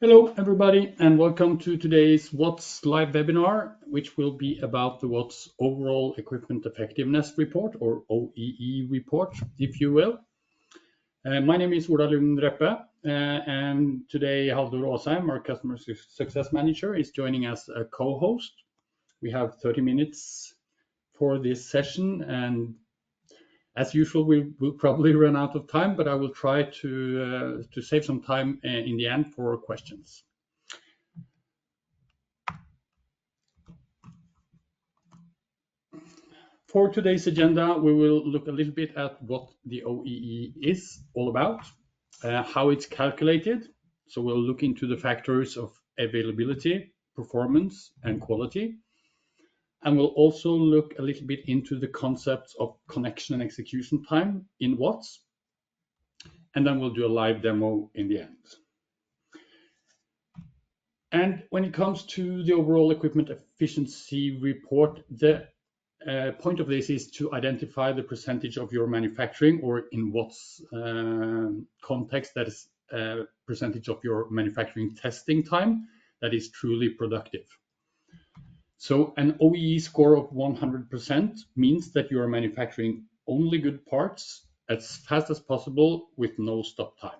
Hello, everybody, and welcome to today's WATS live webinar, which will be about the WATS Overall Equipment Effectiveness Report, or OEE Report, if you will. My name is Ola Lund Reppe, and today Haldur Åsheim, our Customer Success Manager, is joining as a co-host. We have 30 minutes for this session, and as usual, we will probably run out of time, but I will try to save some time in the end for questions. For today's agenda, we will look a little bit at what the OEE is all about, how it's calculated. So we'll look into the factors of availability, performance, and quality. And we'll also look a little bit into the concepts of connection and execution time in WATS. And then we'll do a live demo in the end. And when it comes to the overall equipment efficiency report, the point of this is to identify the percentage of your manufacturing, or in WATS context, that is percentage of your manufacturing testing time that is truly productive. So an OEE score of 100% means that you are manufacturing only good parts as fast as possible with no stop time.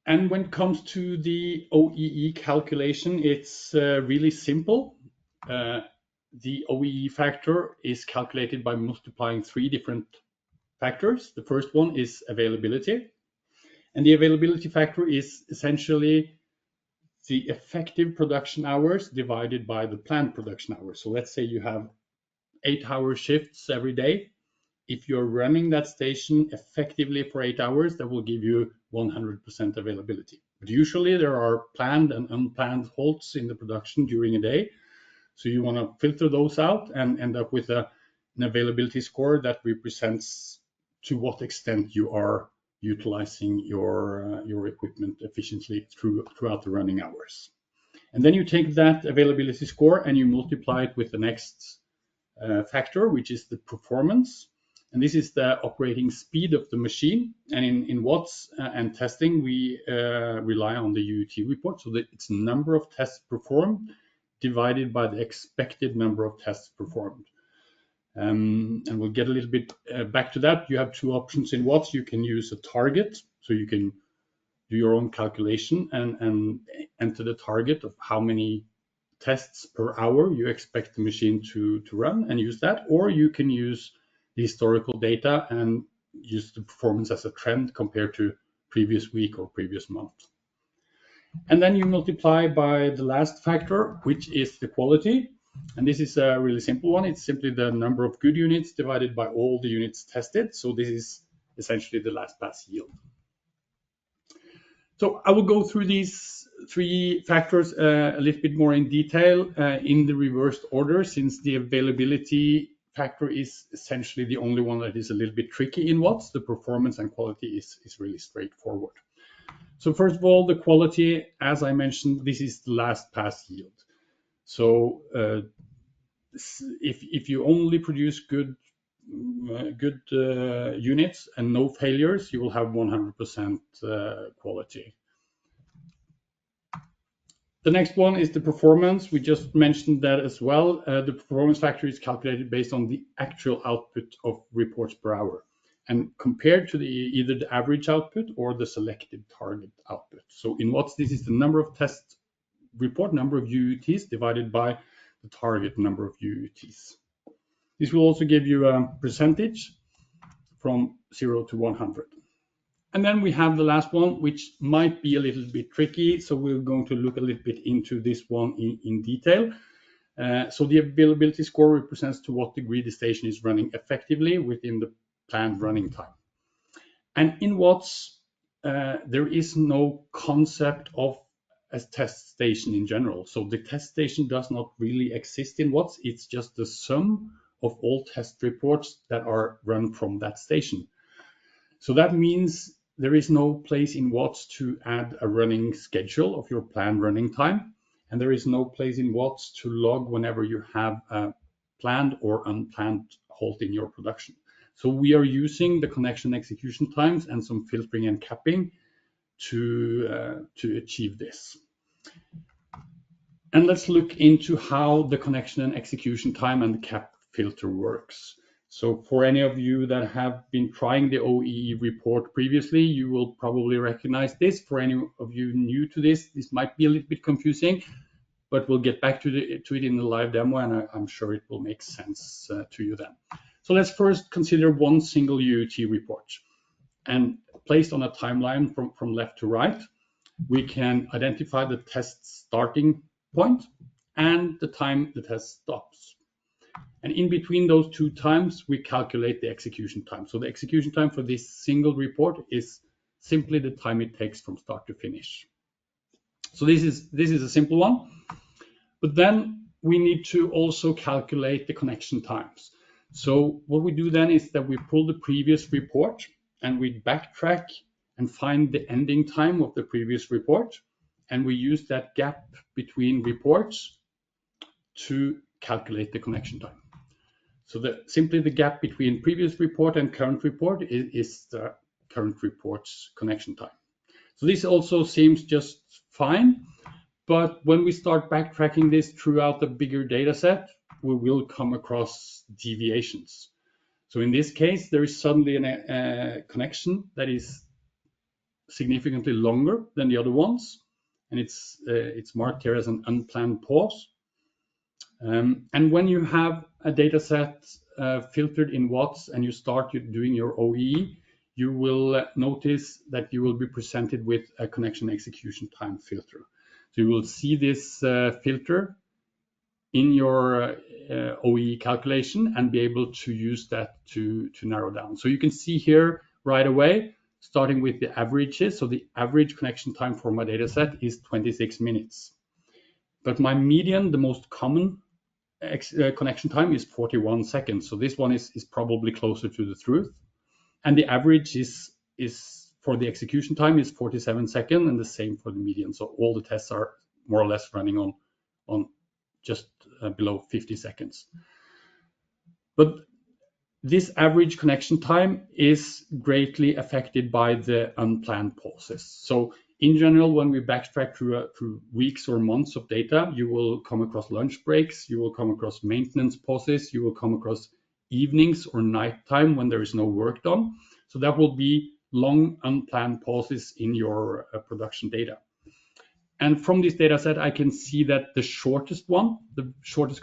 And when it comes to the OEE calculation, it's really simple. The OEE factor is calculated by multiplying three different factors. The first one is availability. And the availability factor is essentially the effective production hours divided by the planned production hours. So let's say you have 8-hour shifts every day. If you're running that station effectively for 8 hours, that will give you 100% availability. But usually there are planned and unplanned halts in the production during a day. So you want to filter those out and end up with an availability score that represents to what extent you are utilizing your equipment efficiently throughout the running hours. And then you take that availability score and you multiply it with the next factor, which is the performance. And this is the operating speed of the machine. And in WATS and testing, we rely on the UUT report. So that it's number of tests performed divided by the expected number of tests performed. And we'll get a little bit back to that. You have two options in WATS. You can use a target, so you can do your own calculation and enter the target of how many tests per hour you expect the machine to run and use that, or you can use the historical data and use the performance as a trend compared to previous week or previous month. And then you multiply by the last factor, which is the quality. And this is a really simple one. It's simply the number of good units divided by all the units tested. So this is essentially the last pass yield. So I will go through these three factors a little bit more in detail in the reversed order, since the availability factor is essentially the only one that is a little bit tricky in WATS. The performance and quality is really straightforward. So first of all, the quality, as I mentioned, this is the last pass yield. So if you only produce good units and no failures, you will have 100% quality. The next one is the performance. We just mentioned that as well. The performance factor is calculated based on the actual output of reports per hour and compared to either the average output or the selected target output. So in WATS, this is the number of test report, number of UUTs divided by the target number of UUTs. This will also give you a percentage from 0 to 100. And then we have the last one, which might be a little bit tricky. So we're going to look a little bit into this one in detail. So the availability score represents to what degree the station is running effectively within the planned running time. And in WATS, there is no concept of a test station in general. So the test station does not really exist in WATS. It's just the sum of all test reports that are run from that station. So that means there is no place in WATS to add a running schedule of your planned running time. And there is no place in WATS to log whenever you have a planned or unplanned halt in your production. So we are using the connection execution times and some filtering and capping to achieve this. And let's look into how the connection and execution time and the cap filter works. So for any of you that have been trying the OEE report previously, you will probably recognize this. For any of you new to this, this might be a little bit confusing, but we'll get back to it in the live demo, and I'm sure it will make sense to you then. So let's first consider one single UAT report. And placed on a timeline from left to right, we can identify the test starting point and the time the test stops. And in between those two times, we calculate the execution time. So the execution time for this single report is simply the time it takes from start to finish. So this is a simple one. But then we need to also calculate the connection times. So what we do then is that we pull the previous report and we backtrack and find the ending time of the previous report. And we use that gap between reports to calculate the connection time. So simply the gap between previous report and current report is the current report's connection time. So this also seems just fine, but when we start backtracking this throughout the bigger data set, we will come across deviations. So in this case, there is suddenly a connection that is significantly longer than the other ones, and it's marked here as an unplanned pause. And when you have a data set filtered in WATS and you start doing your OEE, you will notice that you will be presented with a connection execution time filter. So you will see this filter in your OEE calculation and be able to use that to narrow down. So you can see here right away, starting with the averages. So the average connection time for my data set is 26 minutes. But my median, the most common connection time, is 41 seconds. So this one is probably closer to the truth. And the average is for the execution time is 47 seconds, and the same for the median. So all the tests are more or less running on just below 50 seconds. But this average connection time is greatly affected by the unplanned pauses. So in general, when we backtrack through weeks or months of data, you will come across lunch breaks, you will come across maintenance pauses, you will come across evenings or nighttime when there is no work done. So that will be long unplanned pauses in your production data. And from this data set, I can see that the shortest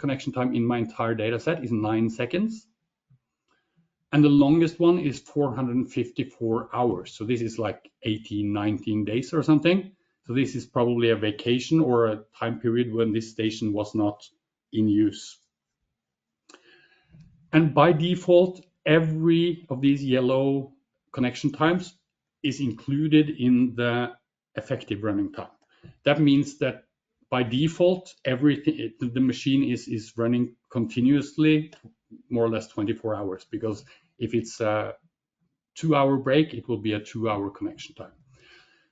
connection time in my entire data set is 9 seconds. And the longest one is 454 hours. So this is like 18, 19 days or something. So this is probably a vacation or a time period when this station was not in use. And by default, every of these yellow connection times is included in the effective running time. That means that by default, everything, the machine is running continuously, more or less 24 hours, because if it's a 2-hour break, it will be a 2-hour connection time.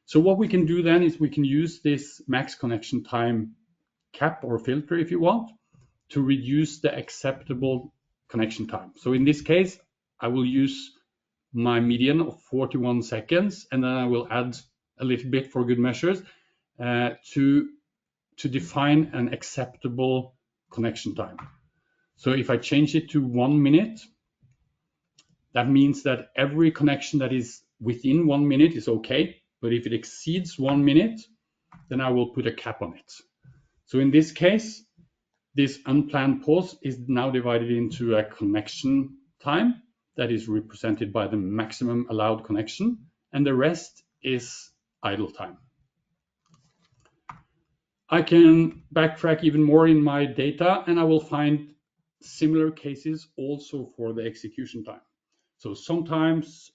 So what we can do then is we can use this max connection time cap or filter, if you want, to reduce the acceptable connection time. So in this case, I will use my median of 41 seconds, and then I will add a little bit for good measures to define an acceptable connection time. So if I change it to 1 minute, that means that every connection that is within 1 minute is okay, but if it exceeds 1 minute, then I will put a cap on it. So in this case, this unplanned pause is now divided into a connection time that is represented by the maximum allowed connection, and the rest is idle time. I can backtrack even more in my data, and I will find similar cases also for the execution time. So sometimes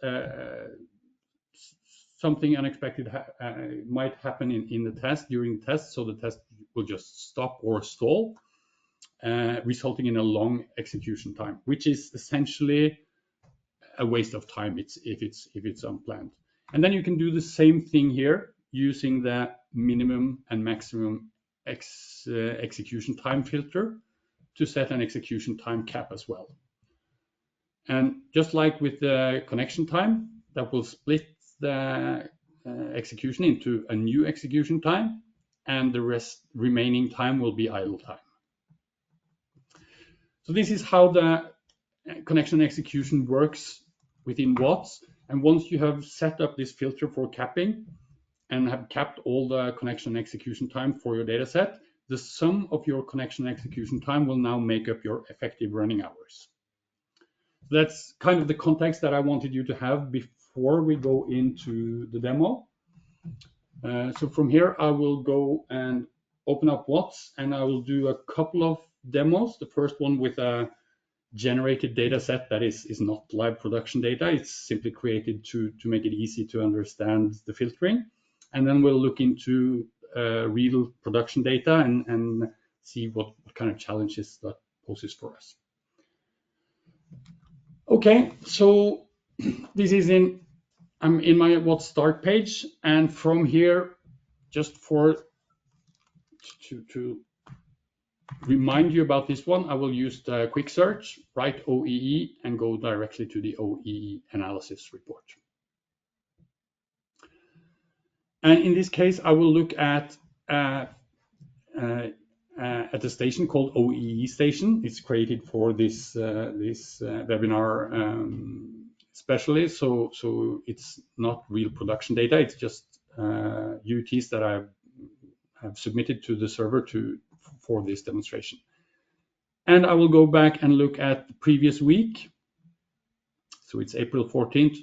something unexpected might happen in the test, during the test, so the test will just stop or stall, resulting in a long execution time, which is essentially a waste of time if it's unplanned. And then you can do the same thing here using the minimum and maximum execution time filter to set an execution time cap as well. And just like with the connection time, that will split the execution into a new execution time, and the remaining time will be idle time. So this is how the connection execution works within WATS. And once you have set up this filter for capping and have capped all the connection execution time for your data set, the sum of your connection execution time will now make up your effective running hours. That's kind of the context that I wanted you to have before we go into the demo. So from here, I will go and open up WATS, and I will do a couple of demos. The first one with a generated data set that is not live production data. It's simply created to make it easy to understand the filtering. And then we'll look into real production data and see what kind of challenges that poses for us. Okay, so this is I'm in my WATS start page, and from here, just to remind you about this one, I will use the quick search, write OEE, and go directly to the OEE analysis report. And in this case, I will look at a station called OEE station. It's created for this webinar especially, so it's not real production data. It's just UTs that I have submitted to the server for this demonstration. And I will go back and look at the previous week. So it's April 14th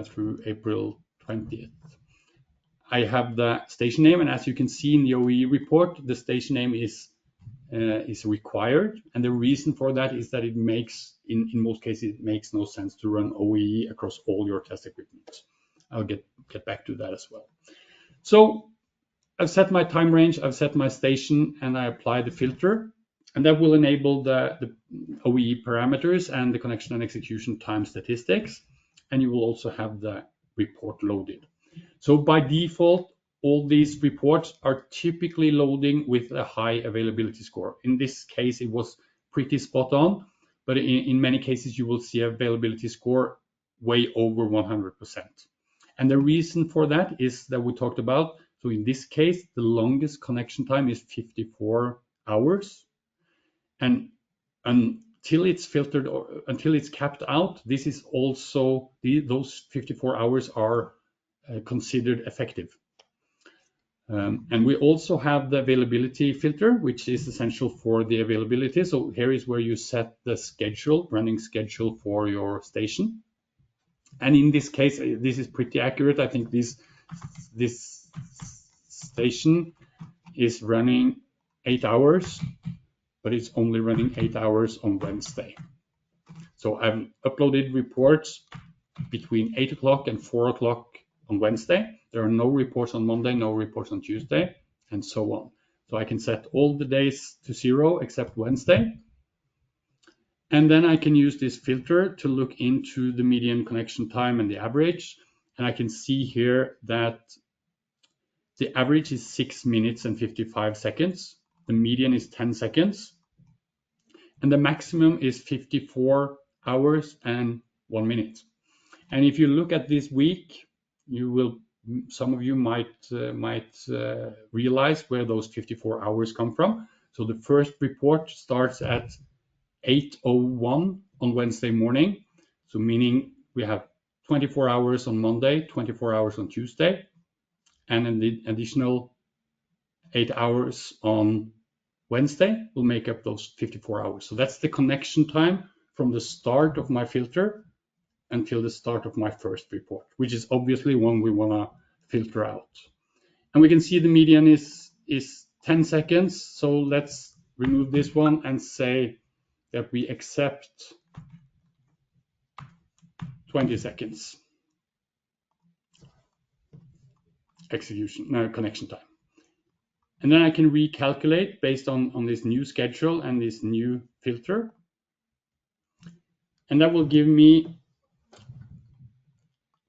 through April 20th. I have the station name, and as you can see in the OEE report, the station name is required. And the reason for that is that it makes, in most cases, it makes no sense to run OEE across all your test equipment. I'll get back to that as well. So I've set my time range, I've set my station, and I apply the filter. And that will enable the OEE parameters and the connection and execution time statistics. And you will also have the report loaded. So by default, all these reports are typically loading with a high availability score. In this case, it was pretty spot on, but in many cases, you will see availability score way over 100%. And the reason for that is that we talked about, so in this case, the longest connection time is 54 hours. And until it's filtered or until it's capped out, this is also, those 54 hours are considered effective. And we also have the availability filter, which is essential for the availability. So here is where you set the schedule, running schedule for your station. And in this case, this is pretty accurate. I think this station is running 8 hours, but it's only running 8 hours on Wednesday. So I've uploaded reports between 8 o'clock and 4 o'clock on Wednesday. There are no reports on Monday, no reports on Tuesday, and so on. So I can set all the days to 0 except Wednesday. And then I can use this filter to look into the median connection time and the average. And I can see here that the average is 6 minutes and 55 seconds. The median is 10 seconds. And the maximum is 54 hours and 1 minute. And if you look at this week, some of you might realize where those 54 hours come from. So the first report starts at 8:01 on Wednesday morning. So meaning we have 24 hours on Monday, 24 hours on Tuesday, and an additional 8 hours on Wednesday will make up those 54 hours. So that's the connection time from the start of my filter until the start of my first report, which is obviously one we want to filter out. And we can see the median is 10 seconds. So let's remove this one and say that we accept 20 seconds connection time. And then I can recalculate based on this new schedule and this new filter. And that will give me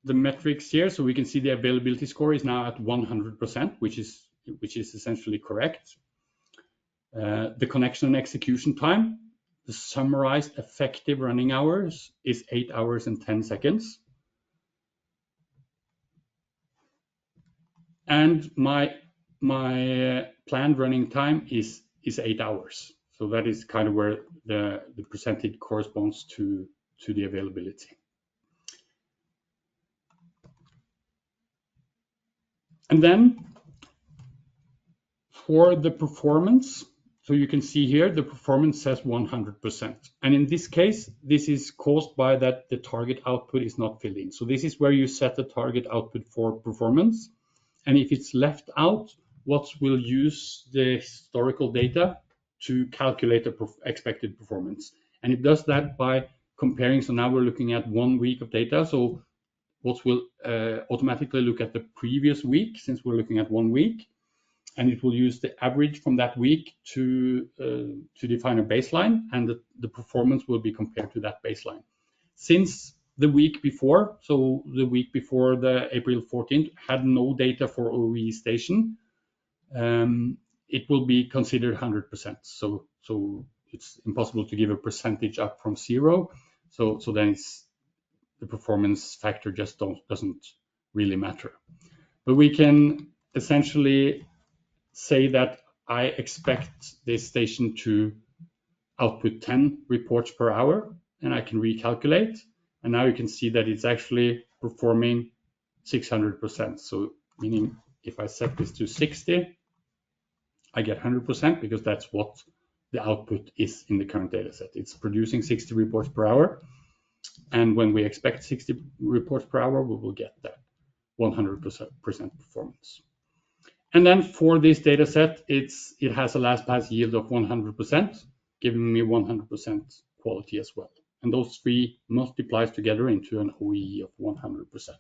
the metrics here. So we can see the availability score is now at 100%, which is essentially correct. The connection and execution time, the summarized effective running hours is 8 hours and 10 seconds. And my planned running time is 8 hours. So that is kind of where the percentage corresponds to the availability. And then for the performance, so you can see here the performance says 100%. And in this case, this is caused by that the target output is not filled in. So this is where you set the target output for performance. And if it's left out, WATS will use the historical data to calculate the expected performance. And it does that by comparing. So now we're looking at 1 week of data. So WATS will automatically look at the previous week, since we're looking at 1 week. And it will use the average from that week to define a baseline, and the performance will be compared to that baseline. Since the week before, so the week before the April 14th, had no data for OEE station, it will be considered 100%. So it's impossible to give a percentage up from 0. So then the performance factor just doesn't really matter. But we can essentially say that I expect this station to output 10 reports per hour, and I can recalculate. And now you can see that it's actually performing 600%. So meaning if I set this to 60, I get 100% because that's what the output is in the current data set. It's producing 60 reports per hour. And when we expect 60 reports per hour, we will get that 100% performance. And then for this data set, it has a last pass yield of 100%, giving me 100% quality as well. And those three multiplies together into an OEE of 100%.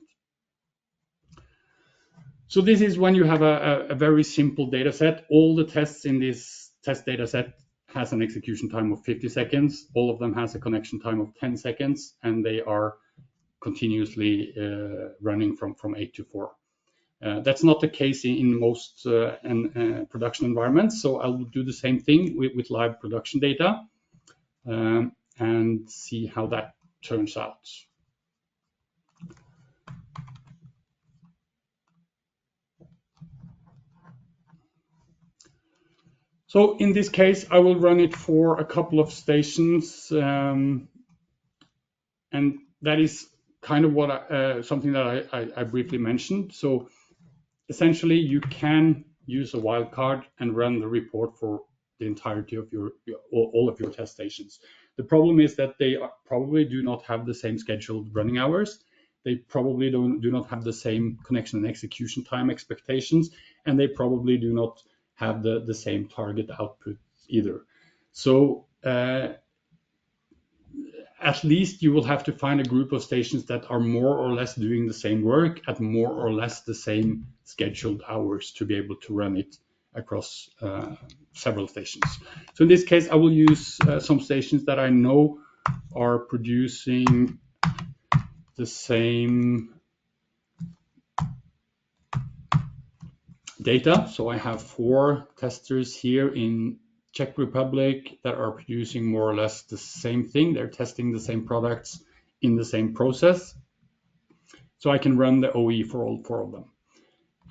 So this is when you have a very simple data set. All the tests in this test data set has an execution time of 50 seconds. All of them has a connection time of 10 seconds, and they are continuously running from 8 to 4. That's not the case in most production environments. So I'll do the same thing with live production data and see how that turns out. So in this case, I will run it for a couple of stations, and that is kind of what something that I briefly mentioned. So essentially, you can use a wildcard and run the report for the entirety of all of your test stations. The problem is that they probably do not have the same scheduled running hours. They probably do not have the same connection and execution time expectations, and they probably do not have the same target output either. So at least you will have to find a group of stations that are more or less doing the same work at more or less the same scheduled hours to be able to run it across several stations. So in this case, I will use some stations that I know are producing the same data. So I have 4 testers here in Czech Republic that are producing more or less the same thing. They're testing the same products in the same process. So I can run the OE for all 4 of them.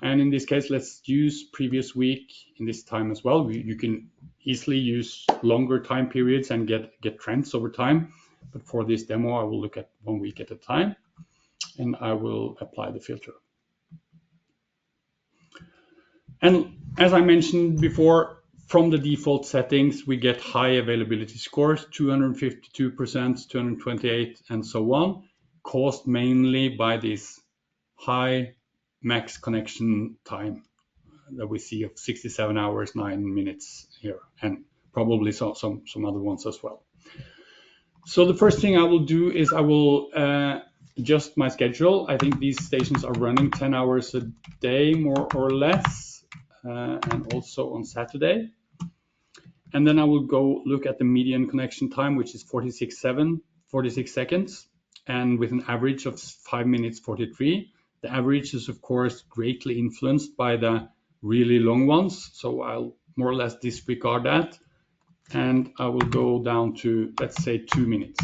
And in this case, let's use previous week in this time as well. You can easily use longer time periods and get trends over time. But for this demo, I will look at 1 week at a time, and I will apply the filter. And as I mentioned before, from the default settings, we get high availability scores, 252%, 228, and so on, caused mainly by this high max connection time that we see of 67 hours, 9 minutes here, and probably some other ones as well. So the first thing I will do is I will adjust my schedule. I think these stations are running 10 hours a day, more or less, and also on Saturday. And then I will go look at the median connection time, which is 46 seconds, and with an average of 5 minutes 43. The average is, of course, greatly influenced by the really long ones, so I'll more or less disregard that. and I will go down to, let's say, 2 minutes.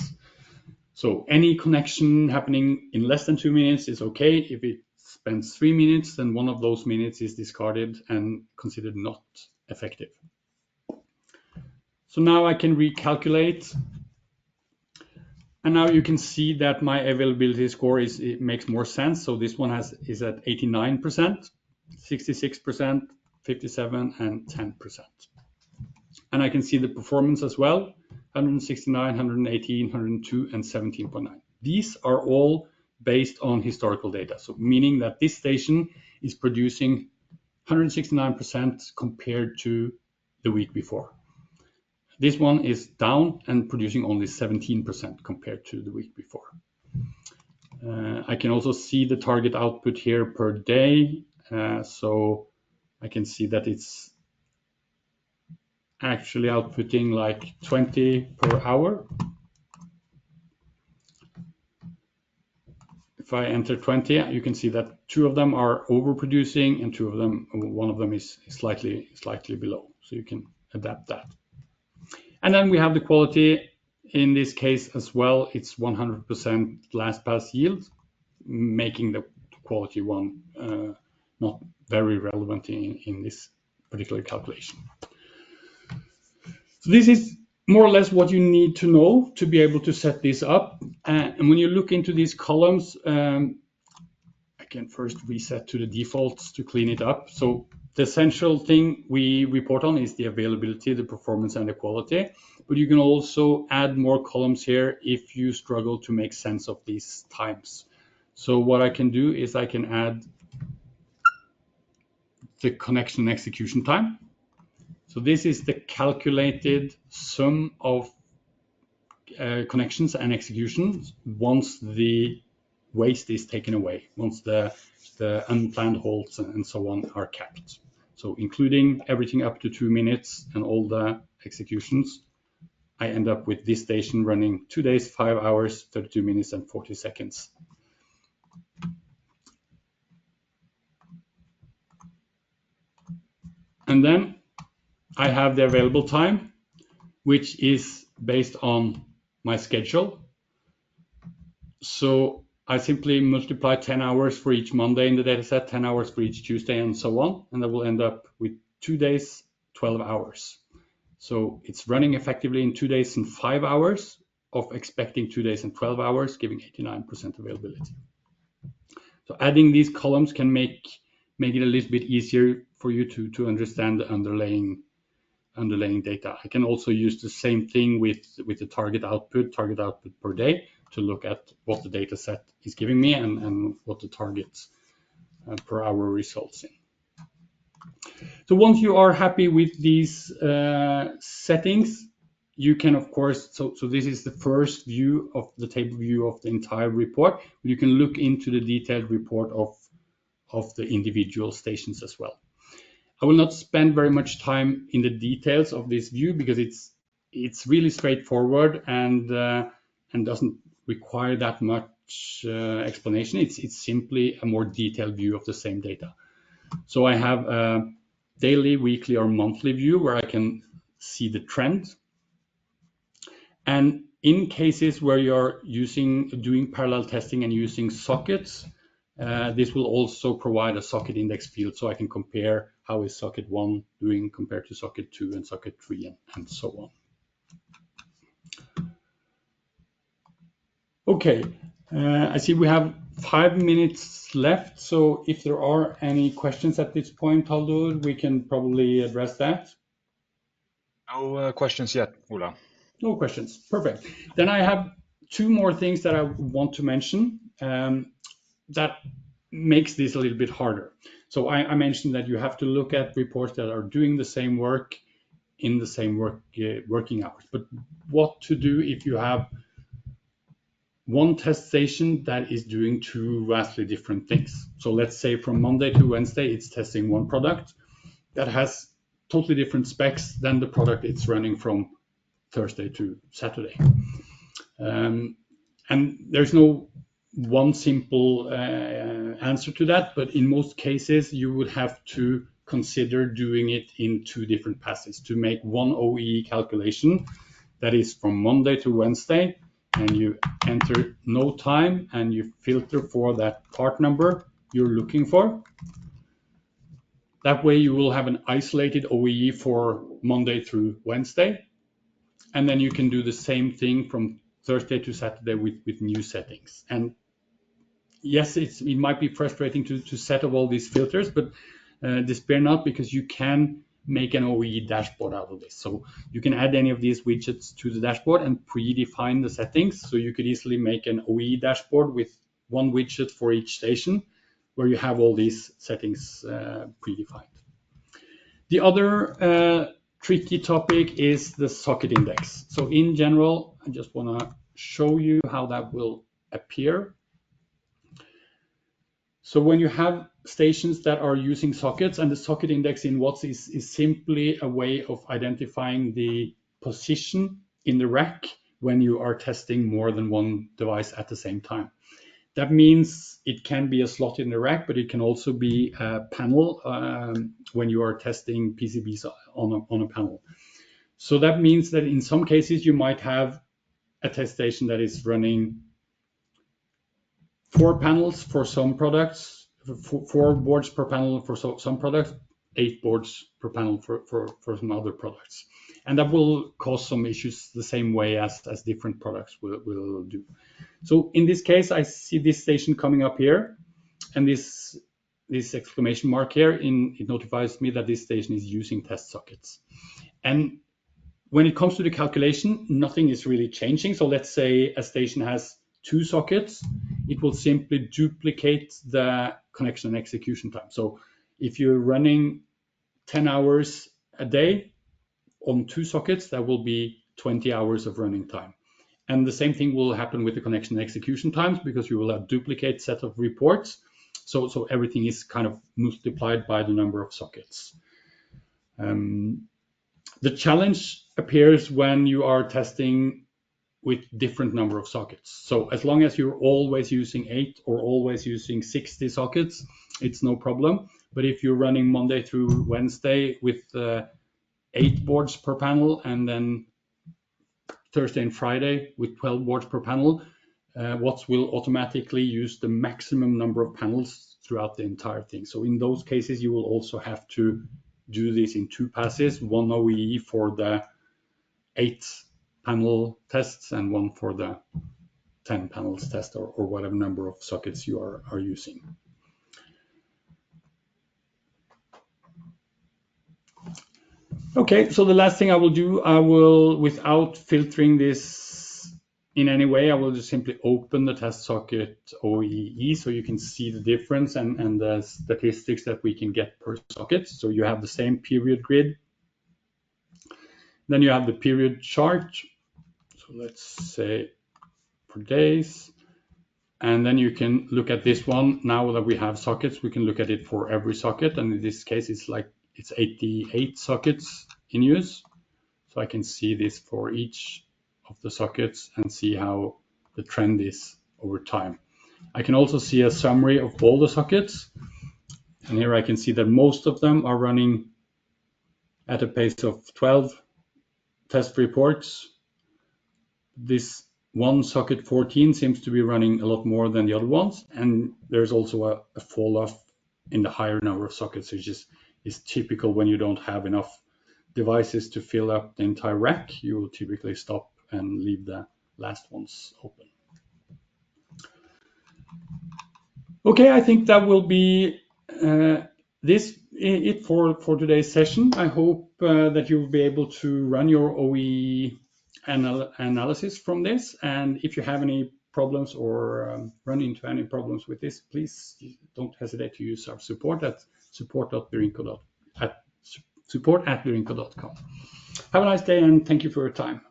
So any connection happening in less than 2 minutes is okay. If it spends 3 minutes, then one of those minutes is discarded and considered not effective. So now I can recalculate. And now you can see that my availability score it makes more sense. So this one is at 89%, 66%, 57%, and 10%. And I can see the performance as well, 169, 118, 102, and 17.9. These are all based on historical data. So meaning that this station is producing 169% compared to the week before. This one is down and producing only 17% compared to the week before. I can also see the target output here per day. So I can see that it's actually outputting like 20 per hour. If I enter 20, you can see that 2 of them are overproducing and 2 of them, one of them is slightly below. So you can adapt that. And then we have the quality. In this case as well, it's 100% last pass yield, making the quality one not very relevant in this particular calculation. So this is more or less what you need to know to be able to set this up. And when you look into these columns, I can first reset to the defaults to clean it up. So the essential thing we report on is the availability, the performance, and the quality. But you can also add more columns here if you struggle to make sense of these times. So what I can do is I can add the connection and execution time. So this is the calculated sum of connections and executions once the waste is taken away, once the unplanned halts and so on are capped. So including everything up to 2 minutes and all the executions, I end up with this station running 2 days, 5 hours, 32 minutes, and 40 seconds. And then I have the available time, which is based on my schedule. So I simply multiply 10 hours for each Monday in the dataset, 10 hours for each Tuesday, and so on. And that will end up with 2 days, 12 hours. So it's running effectively in 2 days and 5 hours of expecting 2 days and 12 hours, giving 89% availability. So adding these columns can make it a little bit easier for you to understand the underlying data. I can also use the same thing with the target output per day to look at what the data set is giving me and what the targets per hour results in. So once you are happy with these settings, you can, of course, so this is the first view of the table view of the entire report. You can look into the detailed report of the individual stations as well. I will not spend very much time in the details of this view because it's really straightforward and doesn't require that much explanation. It's simply a more detailed view of the same data. So I have a daily, weekly, or monthly view where I can see the trend. And in cases where you're doing parallel testing and using sockets, this will also provide a socket index field, so I can compare how is socket 1 doing compared to socket 2 and socket 3 and so on. Okay, I see we have 5 minutes left, so if there are any questions at this point, Haldur, we can probably address that. No questions yet, Ola. No questions. Perfect. Then I have 2 more things that I want to mention that makes this a little bit harder. So I mentioned that you have to look at reports that are doing the same work in the same working hours. But what to do if you have one test station that is doing 2 vastly different things? So let's say from Monday to Wednesday, it's testing one product that has totally different specs than the product it's running from Thursday to Saturday. And there's no one simple answer to that, but in most cases, you would have to consider doing it in 2 different passes to make one OEE calculation that is from Monday to Wednesday, and you enter no time and you filter for that part number you're looking for. That way you will have an isolated OEE for Monday through Wednesday, and then you can do the same thing from Thursday to Saturday with new settings. And yes, it might be frustrating to set up all these filters, but despair not, because you can make an OEE dashboard out of this. So you can add any of these widgets to the dashboard and predefine the settings. So you could easily make an OEE dashboard with one widget for each station, where you have all these settings predefined. The other tricky topic is the socket index. So in general, I just want to show you how that will appear. So when you have stations that are using sockets, and the socket index in WATS is simply a way of identifying the position in the rack when you are testing more than one device at the same time. That means it can be a slot in the rack, but it can also be a panel when you are testing PCBs on a panel. So that means that in some cases you might have a test station that is running 4 panels for some products, 4 boards per panel for some products, 8 boards per panel for some other products. And that will cause some issues the same way as different products will do. So in this case, I see this station coming up here, and this exclamation mark here, it notifies me that this station is using test sockets. And when it comes to the calculation, nothing is really changing. So let's say a station has 2 sockets, it will simply duplicate the connection and execution time. So if you're running 10 hours a day on 2 sockets, that will be 20 hours of running time. And the same thing will happen with the connection and execution times, because you will have duplicate set of reports. So everything is kind of multiplied by the number of sockets. The challenge appears when you are testing with different number of sockets. So as long as you're always using 8 or always using 60 sockets, it's no problem. But if you're running Monday through Wednesday with 8 boards per panel, and then Thursday and Friday with 12 boards per panel, WATS will automatically use the maximum number of panels throughout the entire thing. So in those cases, you will also have to do this in 2 passes, one OEE for the 8 panel tests and one for the 10 panels test, or whatever number of sockets you are using. Okay, so the last thing I will do, without filtering this in any way, I will just simply open the test socket OEE so you can see the difference and the statistics that we can get per socket. So you have the same period grid. Then you have the period chart. So let's say for days. And then you can look at this one. Now that we have sockets, we can look at it for every socket. And in this case, it's 88 sockets in use. So I can see this for each of the sockets and see how the trend is over time. I can also see a summary of all the sockets. And here I can see that most of them are running at a pace of 12 test reports. This one socket 14 seems to be running a lot more than the other ones. And there's also a fall off in the higher number of sockets, which is typical when you don't have enough devices to fill up the entire rack. You will typically stop and leave the last ones open. Okay, I think that will be it for today's session. I hope that you will be able to run your OEE analysis from this. And if you have any problems or run into any problems with this, please don't hesitate to use our support at support@virinco.com. Have a nice day, and thank you for your time.